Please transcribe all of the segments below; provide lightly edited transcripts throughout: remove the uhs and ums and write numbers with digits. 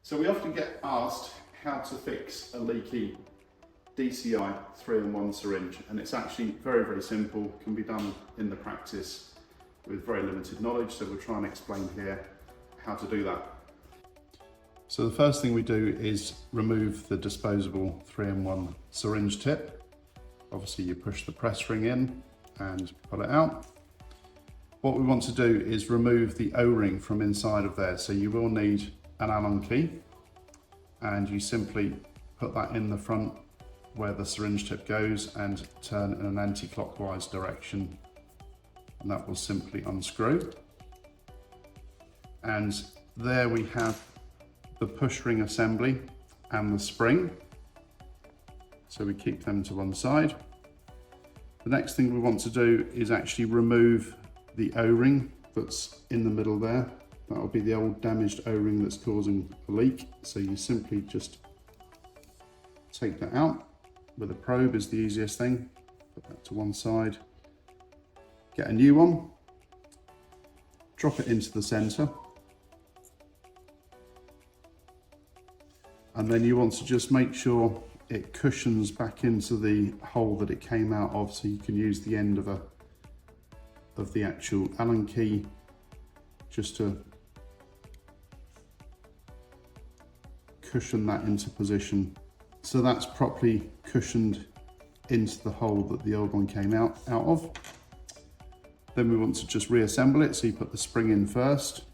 So we often get asked how to fix a leaky DCI 3-in-1 syringe, and it's actually very, very simple, can be done in the practice with very limited knowledge, so we'll try and explain here how to do that. So the first thing we do is remove the disposable 3-in-1 syringe tip. Obviously you push the press ring in and pull it out. What we want to do is remove the O-ring from inside of there, so you will need an Allen key, and you simply put that in the front where the syringe tip goes and turn in an anti-clockwise direction, and that will simply unscrew. And there we have the push ring assembly and the spring, so we keep them to one side. The next thing we want to do is actually remove the O-ring that's in the middle there. That will be the old damaged O-ring that's causing a leak. So you simply just take that out. With a probe is the easiest thing. Put that to one side. Get a new one. Drop it into the center. And then you want to just make sure it cushions back into the hole that it came out of, so you can use the end of the actual Allen key just to cushion that into position. So that's properly cushioned into the hole that the old one came out of. Then we want to just reassemble it, so you put the spring in first,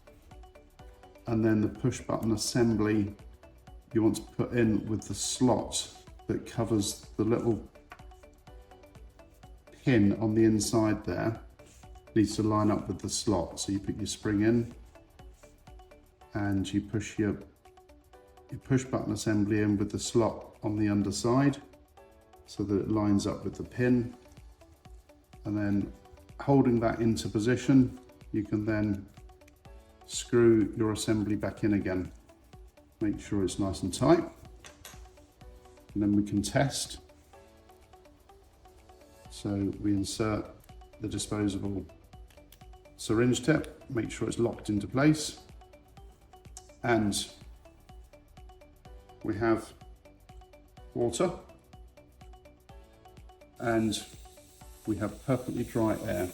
and then the push button assembly you want to put in with the slot that covers the little pin on the inside there. Needs to line up with the slot, so you put your spring in and you push your push button assembly in with the slot on the underside so that it lines up with the pin, and then holding that into position you can then screw your assembly back in again. Make sure it's nice and tight, and then we can test. So we insert the disposable syringe tip, make sure it's locked into place, and we have water and we have perfectly dry air.